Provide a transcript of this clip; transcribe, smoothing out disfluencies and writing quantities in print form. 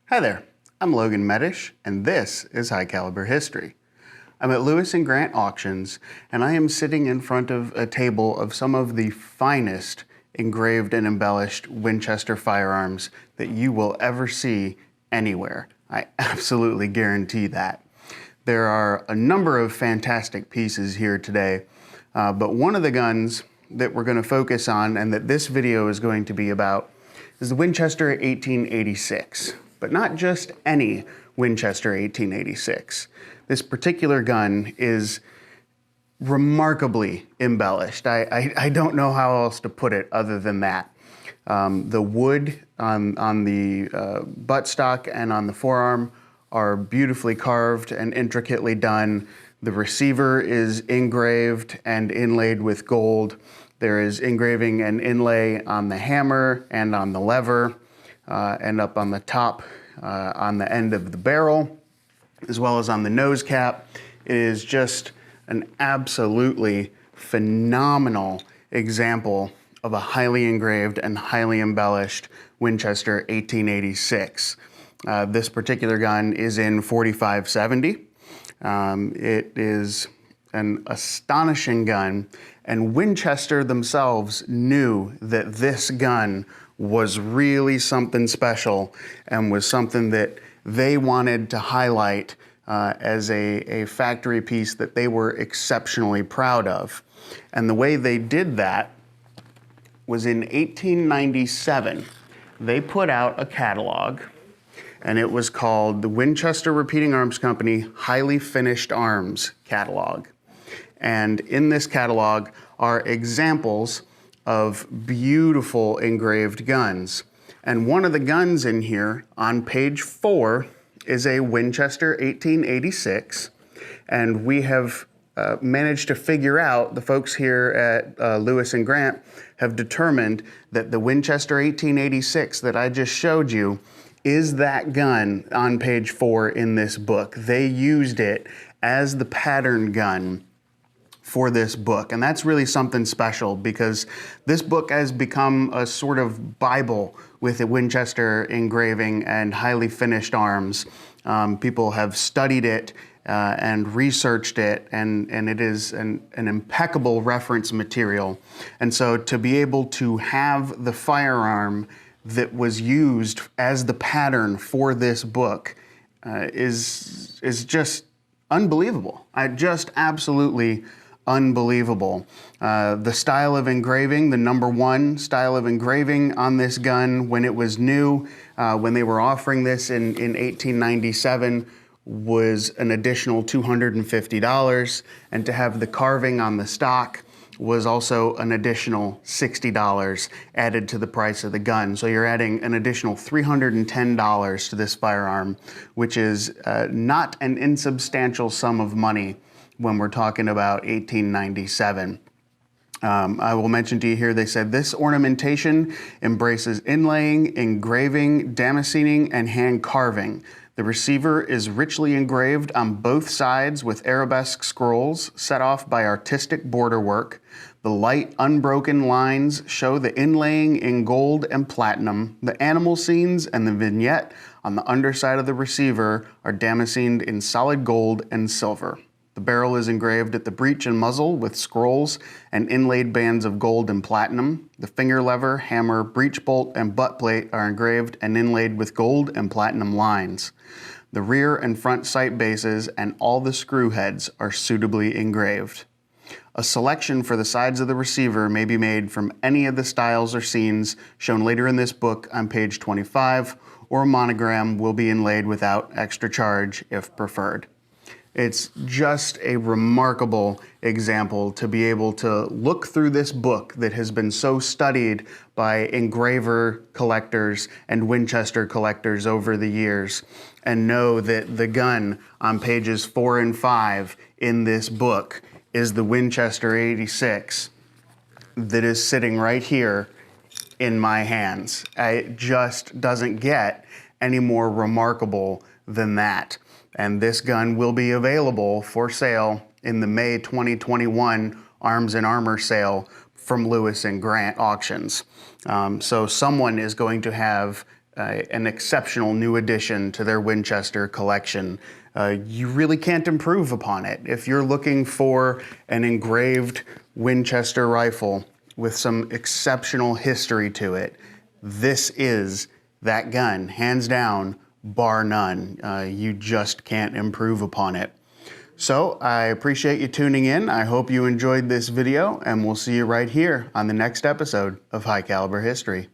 Hi there, I'm Logan Medish, and this is High Caliber History. I'm at Lewis & Grant Auctions, and I am sitting in front of a table of some of the finest engraved and embellished Winchester firearms that you will ever see anywhere. I absolutely guarantee that. There are a number of fantastic pieces here today, but one of the guns that we're going to focus on and that this video is going to be about is the Winchester 1886. But not just any Winchester 1886. This particular gun is remarkably embellished. I don't know how else to put it other than that. The wood on the buttstock and on the forearm are beautifully carved and intricately done. The receiver is engraved and inlaid with gold. There is engraving and inlay on the hammer and on the lever. And up on the top, on the end of the barrel, as well as on the nose cap. It is just an absolutely phenomenal example of a highly engraved and highly embellished Winchester 1886. This particular gun is in 4570. It is an astonishing gun, and Winchester themselves knew that this gun was really something special and was something that they wanted to highlight as a factory piece that they were exceptionally proud of. And the way they did that was in 1897. They put out a catalog, and it was called the Winchester Repeating Arms Company Highly Finished Arms Catalog. And in this catalog are examples of beautiful engraved guns. And one of the guns in here on page 4 is a Winchester 1886. And we have managed to figure out, the folks here at Lewis & Grant have determined that the Winchester 1886 that I just showed you is that gun on page 4 in this book. They used it as the pattern gun for this book. And that's really something special because this book has become a sort of Bible with the Winchester engraving and highly finished arms. People have studied it and researched it, and it is an impeccable reference material. And so to be able to have the firearm that was used as the pattern for this book is just unbelievable. Just absolutely unbelievable. The style of engraving, the #1 style of engraving on this gun when it was new, when they were offering this in 1897, was an additional $250, and to have the carving on the stock was also an additional $60 added to the price of the gun. So you're adding an additional $310 to this firearm, which is not an insubstantial sum of money when we're talking about 1897. I will mention to you here, they said this ornamentation embraces inlaying, engraving, damascening, and hand carving. The receiver is richly engraved on both sides with arabesque scrolls set off by artistic border work. The light, unbroken lines show the inlaying in gold and platinum. The animal scenes and the vignette on the underside of the receiver are damascened in solid gold and silver. The barrel is engraved at the breech and muzzle with scrolls and inlaid bands of gold and platinum. The finger lever, hammer, breech bolt, and butt plate are engraved and inlaid with gold and platinum lines. The rear and front sight bases and all the screw heads are suitably engraved. A selection for the sides of the receiver may be made from any of the styles or scenes shown later in this book on page 25, or a monogram will be inlaid without extra charge if preferred. It's just a remarkable example to be able to look through this book that has been so studied by engraver collectors and Winchester collectors over the years and know that the gun on pages 4 and 5 in this book is the Winchester 86 that is sitting right here in my hands. It just doesn't get any more remarkable than that. And this gun will be available for sale in the May 2021 Arms and Armor sale from Lewis & Grant Auctions. So someone is going to have an exceptional new addition to their Winchester collection. You really can't improve upon it. If you're looking for an engraved Winchester rifle with some exceptional history to it, this is that gun, hands down, bar none. You just can't improve upon it. So I appreciate you tuning in. I hope you enjoyed this video, and we'll see you right here on the next episode of High Caliber History.